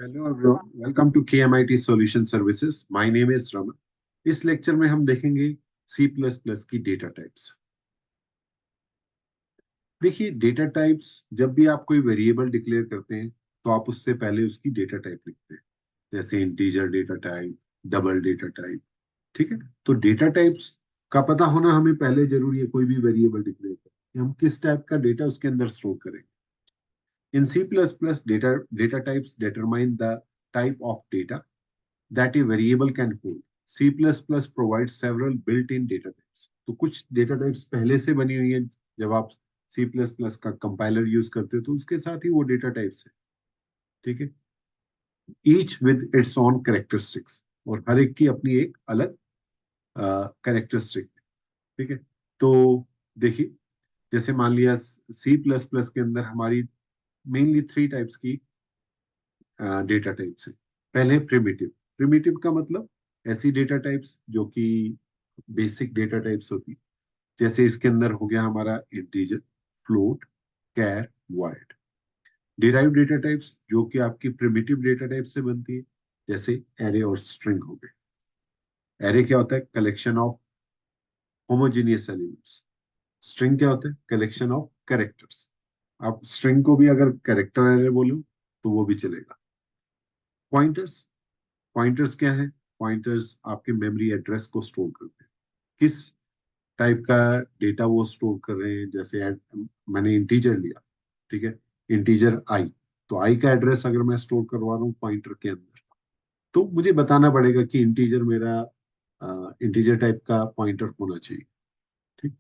Hello everyone, welcome to KMIT solution services. My name is Raman. इस lecture में हम देखेंगे सी प्लस प्लस की डेटा टाइप्स। देखिए, डेटा टाइप्स जब भी आप कोई वेरिएबल डिक्लेयर करते हैं तो आप उससे पहले उसकी डेटा टाइप लिखते हैं, जैसे integer data type, double data type. ठीक है, तो डेटा टाइप्स का पता होना हमें पहले जरूरी है। कोई भी वेरिएबल डिक्लेयर करें कि हम किस टाइप का डेटा उसके अंदर स्टोर करें। इन C++, data types determine the type of data that a variable can hold. C++ provides several built-in data types. तो कुछ डेटा टाइप्स पहले से बनी हुई है। जब आप C++ का कंपाइलर यूज करते हो तो उसके साथ ही वो डेटा टाइप्स है। ठीक है, each with its own characteristics, और हर एक की अपनी एक अलग कैरेक्टरिस्टिक। ठीक है, तो देखिए, जैसे मान लिया C++ के अंदर हमारी मेनली थ्री टाइप्स की डेटा टाइप्स है। पहले प्रिमिटिव। प्रिमिटिव का मतलब ऐसी डेटा टाइप्स जो कि बेसिक डेटा टाइप्स होती, जैसे इसके अंदर हो गया हमारा इंटीजर, फ्लोट, कैर, वॉइड। डिराइव डेटा टाइप्स जो कि आपकी प्रिमिटिव डेटा टाइप से बनती है, जैसे एरे और स्ट्रिंग हो गए। एरे क्या होता है? Collection of homogeneous elements. String क्या होता है? Collection of characters. आप स्ट्रिंग को भी अगर कैरेक्टर एरे बोलो तो वो भी चलेगा। पॉइंटर्स। पॉइंटर्स क्या है? पॉइंटर्स आपके मेमोरी एड्रेस को स्टोर करते हैं, किस टाइप का डेटा वो स्टोर कर रहे हैं। जैसे मैंने इंटीजर लिया, ठीक है, इंटीजर आई, तो आई का एड्रेस अगर मैं स्टोर करवा रहा हूँ पॉइंटर के अंदर, तो मुझे बताना पड़ेगा कि इंटीजर मेरा इंटीजर टाइप का पॉइंटर होना चाहिए। ठीक।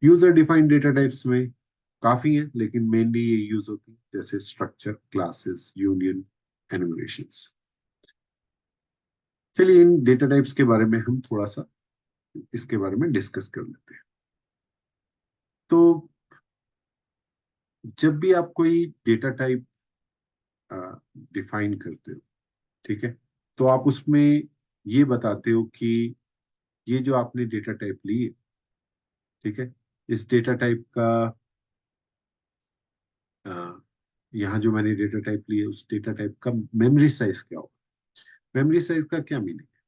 यूजर डिफाइंड डेटा टाइप्स में काफी है, लेकिन मेनली ये यूज होती है, जैसे स्ट्रक्चर, क्लासेस, यूनियन, एनुमरेशंस। चलिए, इन डेटा टाइप्स के बारे में हम थोड़ा सा इसके बारे में डिस्कस कर लेते हैं। तो जब भी आप कोई डेटा टाइप डिफाइन करते हो, ठीक है, तो आप उसमें ये बताते हो कि ये जो आपने डेटा टाइप ली है, ठीक है, इस डेटा टाइप का अ, यहाँ जो मैंने डेटा टाइप ली है उस डेटा टाइप का मेमोरी साइज क्या होगा। मेमोरी साइज का क्या मीनिंग है?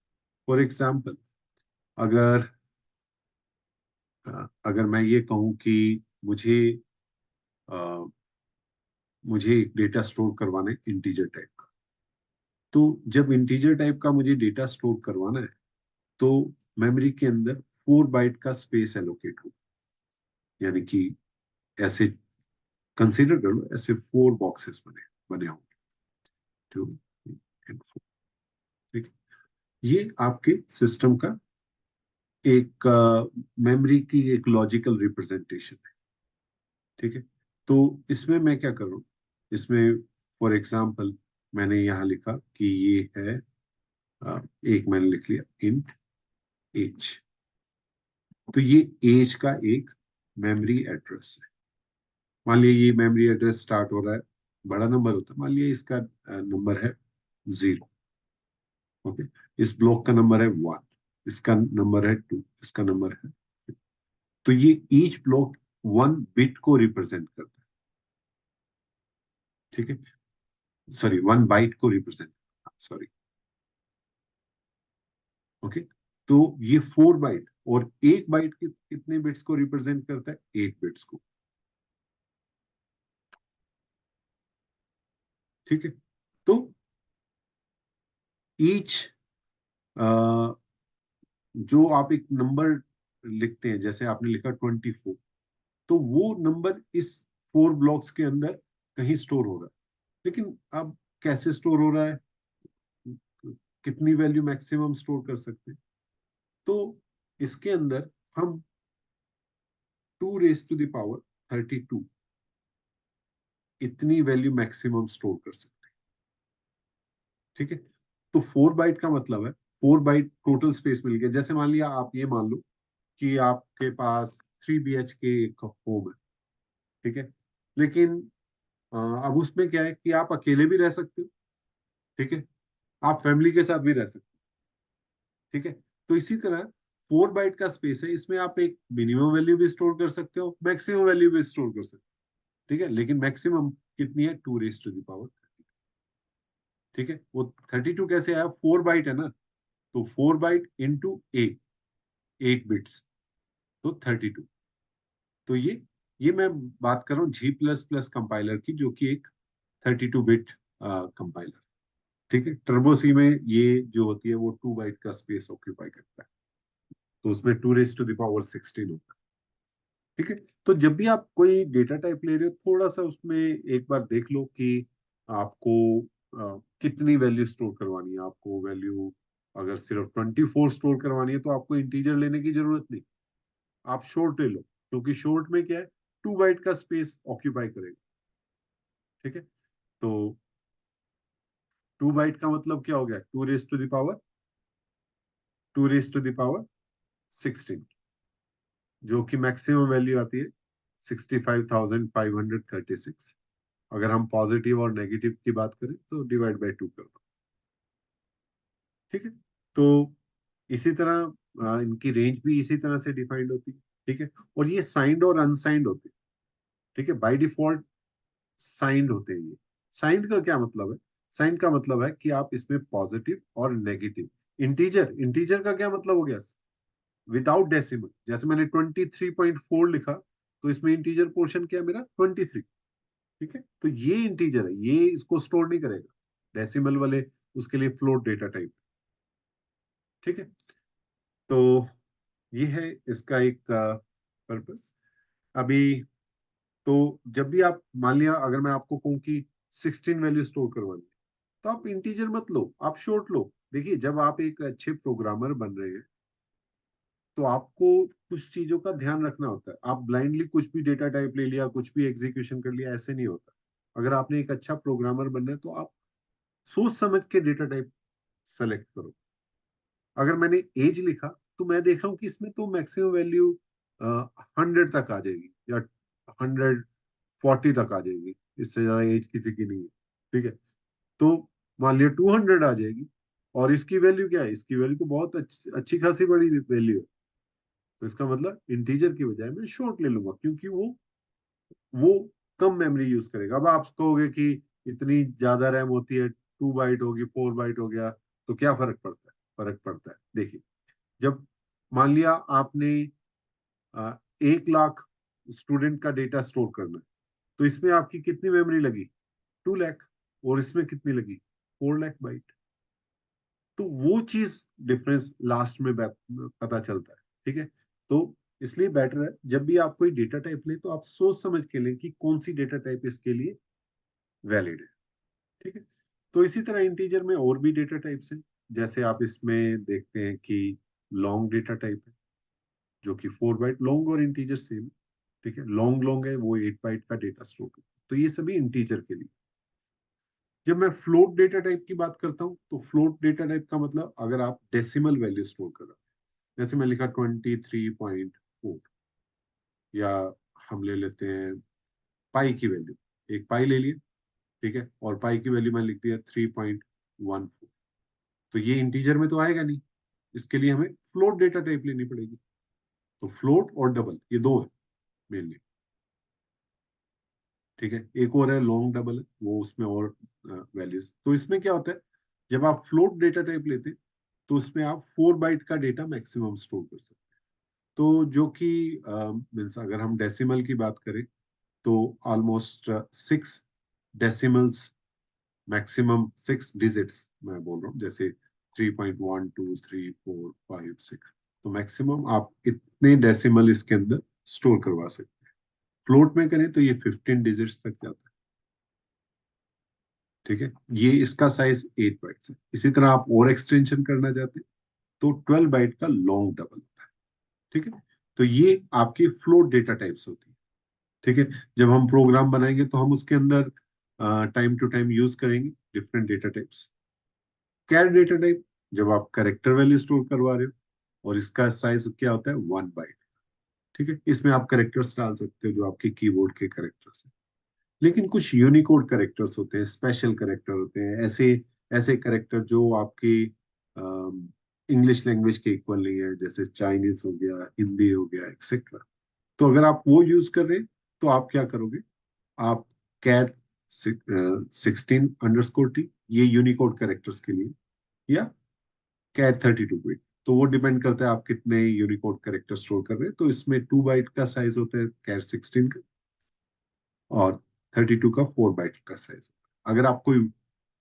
फॉर एग्जाम्पल, अगर अगर मैं ये कहूँ कि मुझे अ, मुझे एक डेटा स्टोर करवाना है इंटीजर टाइप का, तो जब इंटीजर टाइप का मुझे डेटा स्टोर करवाना है तो मेमोरी के अंदर 4 बाइट का स्पेस एलोकेट हो, यानी कि ऐसे कंसीडर कर लो, ऐसे 4 बॉक्सेस बने बने होंगे, 2 and 4। ठीक, ये आपके सिस्टम का एक मेमोरी की एक लॉजिकल रिप्रेजेंटेशन है। ठीक है, तो इसमें मैं क्या कर रहा हूँ, इसमें फॉर एग्जाम्पल मैंने यहाँ लिखा कि ये है एक मैंने लिख लिया इंट एज। तो ये एज का एक मेमोरी एड्रेस है। मान लिया ये मेमोरी एड्रेस स्टार्ट हो रहा है, बड़ा नंबर होता है, मान लिया इसका नंबर है 0। ओके, इस ब्लॉक का नंबर है 1, इसका नंबर है 2, इसका नंबर है। तो ये ईच ब्लॉक 1 बिट को रिप्रेजेंट करता है। ठीक है, सॉरी, 1 बाइट को रिप्रेजेंट, सॉरी। ओके, तो ये 4 बाइट, और 1 बाइट कितने बिट्स को रिप्रेजेंट करता है? 8 बिट्स को। ठीक है, तो ईच जो आप एक नंबर लिखते हैं, जैसे आपने लिखा 24, तो वो नंबर इस 4 ब्लॉक्स के अंदर कहीं स्टोर हो रहा है। लेकिन अब कैसे स्टोर हो रहा है, कितनी वैल्यू मैक्सिमम स्टोर कर सकते हैं? तो इसके अंदर हम 2 raised to the power 32 इतनी वैल्यू मैक्सिमम स्टोर कर सकते हैं। ठीक है, तो 4 बाइट का मतलब है 4 बाइट टोटल स्पेस मिल गया। जैसे मान लिया, आप ये मान लो कि आपके पास 3 BHK एक होम है, ठीक है, लेकिन अब उसमें क्या है कि आप अकेले भी रह सकते हो, ठीक है, आप फैमिली के साथ भी रह सकते हो। ठीक है, तो इसी तरह 4 बाइट का स्पेस है, इसमें आप एक मिनिमम वैल्यू भी स्टोर कर सकते हो, मैक्सिमम वैल्यू भी स्टोर कर सकते हो। ठीक है, लेकिन मैक्सिमम कितनी है? 2 raised to the power। ठीक है, वो 32 कैसे आया, 4 बाइट है ना, तो 4 बाइट इंटू 8 बिट्स, तो 32। तो ये मैं बात कर रहा हूँ G++ कंपाइलर की, जो कि एक 32 बिट कंपाइलर। ठीक है, टर्बो सी में ये जो होती है वो 2 बाइट का स्पेस ऑक्यूपाई करता है, तो उसमें 2⁻16 होता है। ठीक है, तो जब भी आप कोई डेटा टाइप ले रहे हो, थोड़ा सा उसमें एक बार देख लो कि आपको कितनी वैल्यू स्टोर करवानी है। आपको वैल्यू अगर सिर्फ 24 स्टोर करवानी है तो आपको इंटीजर लेने की जरूरत नहीं, आप शॉर्ट ले लो, क्योंकि शॉर्ट में क्या है, 2 बाइट का स्पेस ऑक्यूपाई करेगा। ठीक है, तो 2 बाइट का मतलब क्या हो गया, 2⁻16, जो कि मैक्सिमम वैल्यू आती है 65,536। अगर हम पॉजिटिव और नेगेटिव की बात करें तो डिवाइड बाय 2 कर दो। ठीक है, तो इसी तरह इनकी रेंज भी इसी तरह से डिफाइंड होती है। ठीक है, और ये साइंड और अनसाइंड होते हैं। ठीक है, बाय डिफॉल्ट साइंड होते हैं ये। साइंड का क्या मतलब है, साइंड का मतलब है कि आप इसमें पॉजिटिव और नेगेटिव, इंटीजर, इंटीजर का क्या मतलब हो गया, विदाउट डेसिमल। जैसे मैंने 23.4 लिखा, तो इसमें इंटीजर पोर्शन क्या है मेरा, 23। ठीक है, तो ये इंटीजर है, ये इसको स्टोर नहीं करेगा, डेसिमल वाले उसके लिए फ्लोट डेटा टाइप। ठीक है, तो ये है इसका एक पर्पस। अभी तो जब भी आप मान लिया, अगर मैं आपको कहूँ कि 16 वैल्यू स्टोर करवानी है, तो आप इंटीजर मत लो, आप शॉर्ट लो। देखिए, जब आप एक अच्छे प्रोग्रामर बन रहे हैं तो आपको कुछ चीजों का ध्यान रखना होता है। आप ब्लाइंडली कुछ भी डेटा टाइप ले लिया, कुछ भी एग्जीक्यूशन कर लिया, ऐसे नहीं होता। अगर आपने एक अच्छा प्रोग्रामर बनना है तो आप सोच समझ के डेटा टाइप सेलेक्ट करो। अगर मैंने एज लिखा, तो मैं देख रहा हूँ कि इसमें तो मैक्सिमम वैल्यू 100 तक आ जाएगी, या 140 तक आ जाएगी, इससे ज्यादा एज किसी की नहीं है। ठीक है, तो मान लिया 200 आ जाएगी, और इसकी वैल्यू क्या है, इसकी वैल्यू तो बहुत अच्छी खासी बड़ी वैल्यू है। तो इसका मतलब इंटीजर की बजाय मैं शॉर्ट ले लूंगा, क्योंकि वो कम मेमोरी यूज करेगा। अब आप कहोगे कि इतनी ज्यादा रैम होती है, 2 बाइट होगी, 4 बाइट हो गया, तो क्या फर्क पड़ता है, फर्क पड़ता है। देखिए, जब मान लिया आपने 1 लाख स्टूडेंट का डेटा स्टोर करना है, तो इसमें आपकी कितनी मेमोरी लगी, 2 लाख, और इसमें कितनी लगी, 4 लाख बाइट। तो वो चीज डिफरेंस लास्ट में पता चलता है। ठीक है, तो इसलिए बेटर है जब भी आप कोई डेटा टाइप लें तो आप सोच समझ के लें कि कौन सी डेटा टाइप इसके लिए वैलिड है। ठीक है, तो इसी तरह इंटीजर में और भी डेटा टाइप्स हैं। जैसे आप इसमें देखते हैं कि लॉन्ग डेटा टाइप है, जो कि 4 बाइट, लॉन्ग और इंटीजर सेम। ठीक है, लॉन्ग लॉन्ग है, वो 8 बाइट का डेटा स्टोर करता है, तो ये सभी इंटीजर के लिए। जब मैं फ्लोट डेटा टाइप की बात करता हूँ, तो फ्लोट डेटा टाइप का मतलब अगर आप डेसिमल वैल्यू स्टोर कर रहे हैं, जैसे मैं लिखा 23.4, या हम ले लेते हैं पाई की वैल्यू, एक पाई ले लिए। ठीक है, और पाई की वैल्यू मैंने लिख दिया 3.14, तो ये इंटीजर में तो आएगा नहीं, इसके लिए हमें फ्लोट डेटा टाइप लेनी पड़ेगी। तो फ्लोट और डबल, ये दो है मेनली। ठीक है, एक और है लॉन्ग डबल है, वो उसमें और वैल्यूज। तो इसमें क्या होता है, जब आप फ्लोट डेटा टाइप लेते हैं तो उसमें आप 4 बाइट का डेटा मैक्सिमम स्टोर कर सकते हैं। तो जो कि मीन्स अगर हम डेसिमल की बात करें, तो ऑलमोस्ट 6 डेसिमल्स, मैक्सिमम 6 डिजिट्स मैं बोल रहा हूँ, जैसे 3.1 2 3 4 5 6, तो मैक्सिमम आप इतने डेसिमल इसके अंदर स्टोर करवा सकते हैं। फ्लोट में करें तो ये 15 डिजिट्स तक जाता है। ठीक है, ये इसका साइज 8 बाइट्स है। इसी तरह आप और एक्सटेंशन करना चाहते हैं तो 12 बाइट का लॉन्ग डबल होता है। ठीक है, तो ये आपकी फ्लोट डेटा टाइप्स होती है। ठीक है, जब हम प्रोग्राम बनाएंगे तो हम उसके अंदर टाइम टू टाइम यूज करेंगे different data types. Char data type, जब आप करेक्टर वैल्यू स्टोर करवा रहे हो, और इसका साइज क्या होता है, 1 बाइट। ठीक है, इसमें आप करेक्टर्स डाल सकते हो जो आपके कीबोर्ड के करेक्टर्स हैं। लेकिन कुछ यूनिकोड करेक्टर्स होते हैं, स्पेशल करेक्टर होते हैं, ऐसे ऐसे करेक्टर जो आपकी इंग्लिश लैंग्वेज के इक्वल नहीं है, जैसे चाइनीज हो गया, हिंदी हो गया, एक्सेट्रा। तो अगर आप वो यूज कर रहे हैं तो आप क्या करोगे, आप कैर 16_t, ये यूनिकोड कैरेक्टर्स के लिए, या कैर 32 बिट। तो वो डिपेंड करता है आप कितने यूनिकोड कैरेक्टर स्टोर कर रहे हैं। तो इसमें 2 बाइट का साइज होता है कैर 16 का, और 32 का 4 बाइट का साइज। अगर आप कोई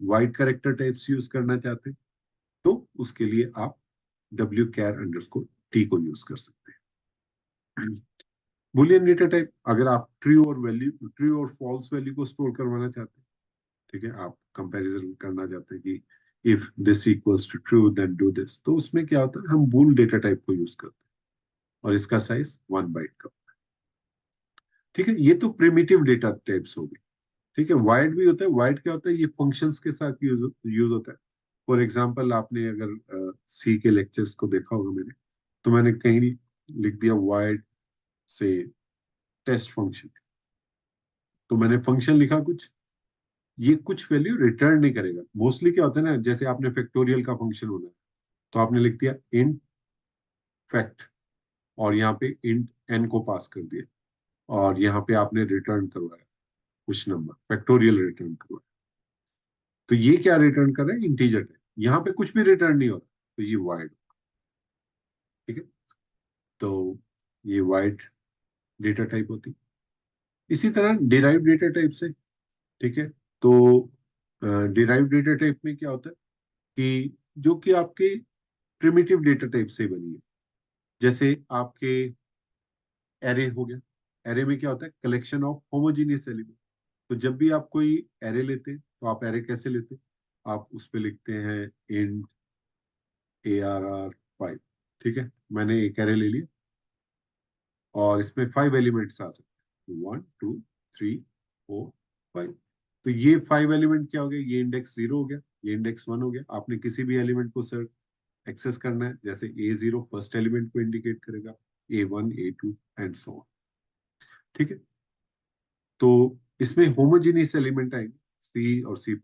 वाइड कैरेक्टर टाइप्स यूज करना चाहते हैं तो उसके लिए आप WChar_T को यूज कर सकते हैं। बुलियन डेटा टाइप, अगर आप ट्रू और फॉल्स वैल्यू को स्टोर करवाना चाहते हैं, ठीक है, आप कंपैरिजन करना चाहते हैं कि if this equals to true then do this, तो उसमें क्या होता है, हम बूल डेटा टाइप को यूज करते हैं और इसका साइज 1 बाइट का। ठीक है, ये तो प्रिमिटिव डेटा टाइप्स हो गए। ठीक है, वाइड भी होता है। वाइड क्या होता है, ये फंक्शंस के साथ यूज होता है। फॉर एग्जाम्पल, आपने अगर सी के लेक्चर्स को देखा होगा मैंने, तो मैंने कहीं लिख दिया वाइड से टेस्ट फंक्शन, तो मैंने फंक्शन लिखा कुछ, ये कुछ वैल्यू रिटर्न नहीं करेगा। मोस्टली क्या होता है ना, जैसे आपने फैक्टोरियल का फंक्शन होना है, तो आपने लिख दिया इंट फैक्ट, और यहाँ पे इंट एन को पास कर दिया, और यहाँ पे आपने रिटर्न करवाया कुछ नंबर, फैक्टोरियल रिटर्न करवाया। तो ये क्या रिटर्न कर रहा है, इंटीजर है, यहाँ पे कुछ भी रिटर्न नहीं हो रहा, तो ये वाइड। ठीक है, तो ये वाइड डेटा टाइप होती है। इसी तरह डिराइव डेटा टाइप से, ठीक है, तो डिराइव डेटा टाइप में क्या होता है कि जो कि आपके प्रिमिटिव डेटा टाइप से बनी है। जैसे आपके एरे हो गया, एरे में क्या होता है, कलेक्शन ऑफ होमोजीनियस एलिमेंट। तो जब भी आप कोई एरे लेते हैं, तो आप एरे कैसे लेते हैं, आप उस पे लिखते हैं इंट ARR5। ठीक है, मैंने एक एरे ले लिया और इसमें 5 एलिमेंट्स आ सकते हैं, 1 2 3 4 5। तो ये 5 एलिमेंट क्या हो गया, ये इंडेक्स 0 हो गया, ये इंडेक्स 1 हो गया। आपने किसी भी एलिमेंट को सर एक्सेस करना है, जैसे A0 फर्स्ट एलिमेंट को इंडिकेट करेगा, A1 A2 and so on. ठीक है, तो इसमें होमोजीनियस एलिमेंट आएंगे। सी और C++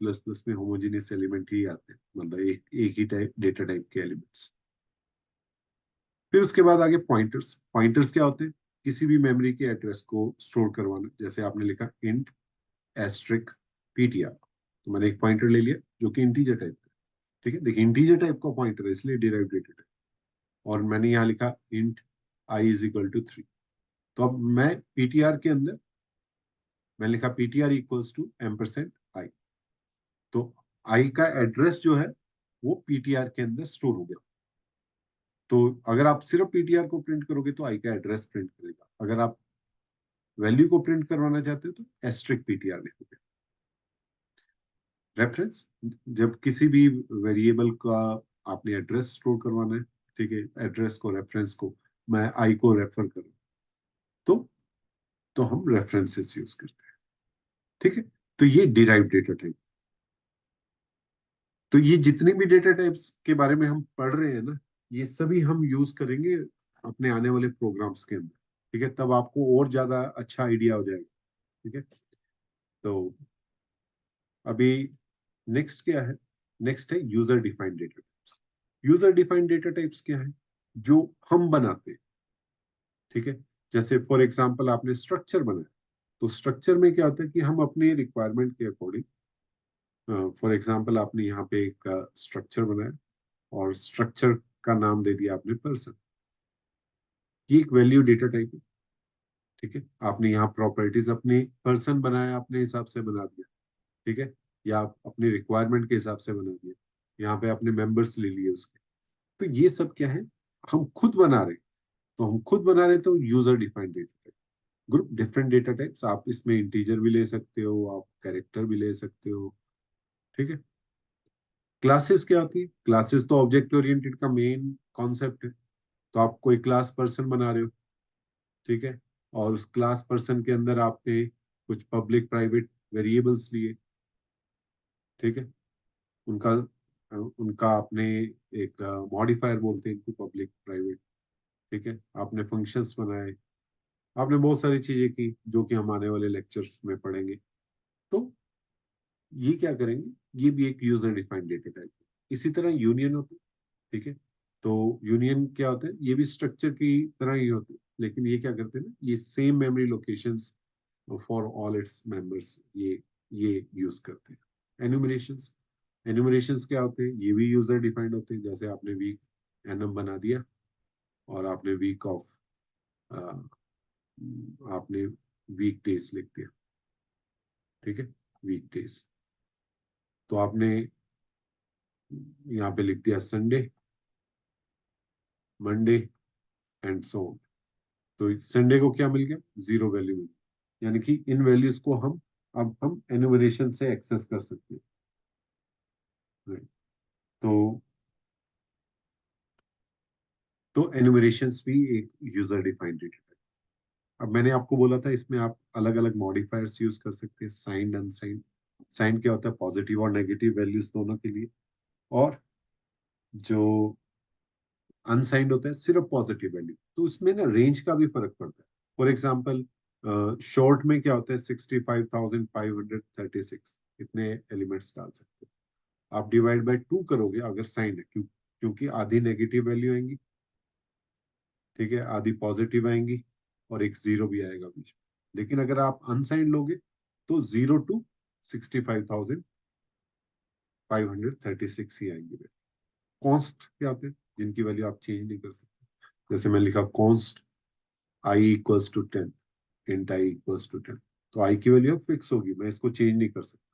में होमोजीनियस एलिमेंट ही आते हैं, मतलब एक ही टाइप डेटा टाइप के एलिमेंट्स। फिर उसके बाद आगे पॉइंटर्स। पॉइंटर्स क्या होते हैं, किसी भी मेमोरी के एड्रेस को स्टोर करवाना। जैसे आपने लिखा इंट एस्ट्रिक PTR, तो मैंने एक पॉइंटर ले लिया जो कि इंटीजर टाइप का। ठीक है, देखिए इंटीजर टाइप का पॉइंटर है, इसलिए डिराइव डेटा टाइप। और मैंने यहाँ लिखा इंट I = 3। तो अब मैं PTR के अंदर मैंने लिखा PTR = %i। तो आई का एड्रेस जो है वो पीटीआर के अंदर स्टोर हो गया। तो अगर आप सिर्फ पीटीआर को प्रिंट करोगे तो आई का एड्रेस प्रिंट करेगा। अगर आप वैल्यू को प्रिंट करवाना चाहते हो तो एस्ट्रिक पीटीआर लिखोगे। रेफरेंस, जब किसी भी वेरिएबल का आपने एड्रेस स्टोर करवाना है, ठीक है, एड्रेस को, रेफरेंस को, मैं आई को रेफर करूं, तो तो हम रेफरेंसेस यूज करते हैं। ठीक है, तो ये डिराइव डेटा टाइप। तो ये जितने भी डेटा टाइप्स के बारे में हम पढ़ रहे हैं ना, ये सभी हम यूज करेंगे अपने आने वाले प्रोग्राम्स के अंदर। ठीक है, तब आपको और ज्यादा अच्छा आइडिया हो जाएगा। ठीक है, तो अभी नेक्स्ट क्या है, नेक्स्ट है user defined data types. User defined data types क्या है, जो हम बनाते हैं। ठीक है, जैसे फॉर एग्जांपल आपने स्ट्रक्चर बनाया, तो स्ट्रक्चर में क्या होता है कि हम अपने रिक्वायरमेंट के अकॉर्डिंग, फॉर एग्जांपल आपने यहाँ पे एक स्ट्रक्चर बनाया और स्ट्रक्चर का नाम दे दिया आपने पर्सन। ये एक वैल्यू डेटा टाइप है। ठीक है, आपने यहाँ प्रॉपर्टीज अपने पर्सन बनाया, अपने हिसाब से बना दिया। ठीक है, या आप अपने रिक्वायरमेंट के हिसाब से बना दिया, यहाँ पे आपने मेंबर्स ले लिए उसके। तो ये सब क्या है, हम खुद बना रहे हैं। तो हम खुद बना रहे हैं, तो user defined data type. Group different data types, आप इसमें इंटीजर भी ले सकते हो, आप कैरेक्टर भी ले सकते हो। ठीक है, क्लासेस क्या होती है, क्लासेस तो ऑब्जेक्ट ओरिएंटेड का मेन कॉन्सेप्ट है। तो आप कोई क्लास पर्सन बना रहे हो, ठीक है, और उस क्लास पर्सन के अंदर आपने कुछ पब्लिक प्राइवेट वेरिएबल्स लिए। ठीक है, उनका उनका आपने एक मॉडिफायर बोलते हैं इनको, पब्लिक प्राइवेट। ठीक है, आपने फंक्शंस बनाए, आपने बहुत सारी चीजें की जो कि हम आने वाले लेक्चर्स में पढ़ेंगे। तो ये क्या करेंगे, ये भी एक यूजर डिफाइंड डेटा टाइप है। इसी तरह यूनियन होता है। ठीक है, तो यूनियन क्या होता है, ये भी स्ट्रक्चर की तरह ही होते हैं, लेकिन ये क्या करते हैं ना, ये same memory locations for all its members, ये ये यूज करते हैं। एन्यूमरेशंस, एन्यूमरेशंस क्या होते हैं? ये भी यूजर डिफाइंड होते हैं। जैसे आपने वीक एनम बना दिया और आपने वीक ऑफ आपने वीक डेज लिख दिया, ठीक है, वीक डेज। तो आपने यहाँ पे लिख दिया Sunday, Monday and so on. तो संडे को क्या मिल गया? जीरो वैल्यू मिल गई। यानी कि इन वैल्यूज को हम अब हम एन्यूमरेशन से एक्सेस कर सकते हैं। Right? तो एन्यूमरेशंस भी एक यूजर डिफाइंड डेटा टाइप। अब मैंने आपको बोला था इसमें आप अलग अलग मॉडिफायर्स यूज कर सकते हैं, साइंड अनसाइंड। साइंड क्या होता है? पॉजिटिव और नेगेटिव वैल्यूज दोनों के लिए। और जो अनसाइंड होता है सिर्फ पॉजिटिव वैल्यू। तो उसमें ना रेंज का भी फर्क पड़ता है। फॉर एग्जाम्पल शॉर्ट में क्या होता है? 65,536 इतने एलिमेंट्स डाल सकते हो। आप डिवाइड बाय 2 करोगे अगर साइंड है, क्योंकि आधी नेगेटिव वैल्यू आएंगी, ठीक है, आधी पॉजिटिव आएंगी और एक जीरो भी आएगा बीच में। लेकिन अगर आप अनसाइंड लोगे तो 0 to 65,536 ही आएंगे। कॉन्स्ट क्या होते हैं? जिनकी वैल्यू आप चेंज नहीं कर सकते। जैसे मैं लिखा const I equals to 10, int I equals to 10। तो आई की वैल्यू अब फिक्स होगी, मैं इसको चेंज नहीं कर सकता।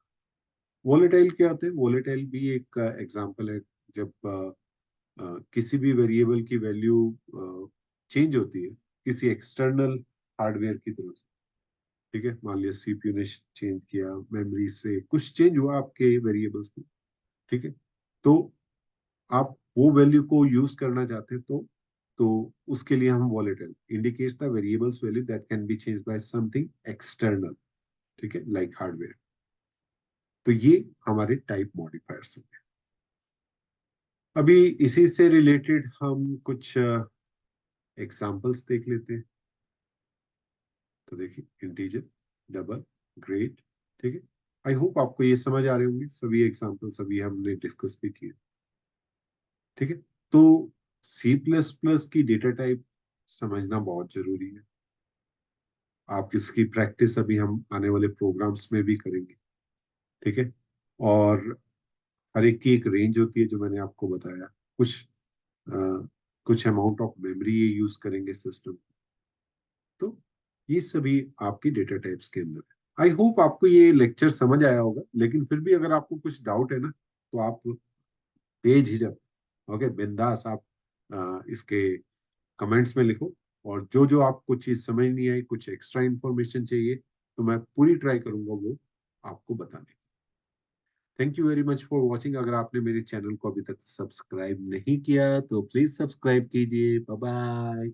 वोलेटाइल क्या होते हैं? वोलेटाइल भी एक एग्जांपल है। जब किसी भी वेरिएबल की वैल्यू चेंज होती है किसी एक्सटर्नल हार्डवेयर की तरफ से, ठीक है, मान लिया सीपीयू ने चेंज किया, मेमोरी से कुछ चेंज हुआ आपके वेरिएबल्स में, ठीक है, तो आप वो वैल्यू को यूज करना चाहते हैं तो उसके लिए हम volatile indicates the variables value that can be change bye something external, ठीक है, लाइक हार्डवेयर। तो ये हमारे टाइप मॉडिफायर्स हैं। अभी इसी से रिलेटेड हम कुछ एग्जांपल्स देख लेते हैं। तो देखिए इंटीजर, डबल, ग्रेट, ठीक है। आई होप आपको ये समझ आ रहे होंगे सभी एग्जांपल, सभी हमने डिस्कस भी किए, ठीक है। तो सी प्लस प्लस की डेटा टाइप समझना बहुत जरूरी है। आप इसकी प्रैक्टिस अभी हम आने वाले प्रोग्राम्स में भी करेंगे, ठीक है। और हर एक की एक रेंज होती है जो मैंने आपको बताया। कुछ कुछ अमाउंट ऑफ मेमोरी ये यूज करेंगे सिस्टम। तो ये सभी आपकी डेटा टाइप्स के अंदर है। आई होप आपको ये लेक्चर समझ आया होगा, लेकिन फिर भी अगर आपको कुछ डाउट है ना तो आप बेझिझक, ओके, बिंदास आप इसके कमेंट्स में लिखो। और जो आपको चीज समझ नहीं आई, कुछ एक्स्ट्रा इंफॉर्मेशन चाहिए, तो मैं पूरी ट्राई करूंगा वो आपको बताने की। Thank you very much for watching. अगर आपने मेरे चैनल को अभी तक सब्सक्राइब नहीं किया तो प्लीज सब्सक्राइब कीजिए। Bye bye.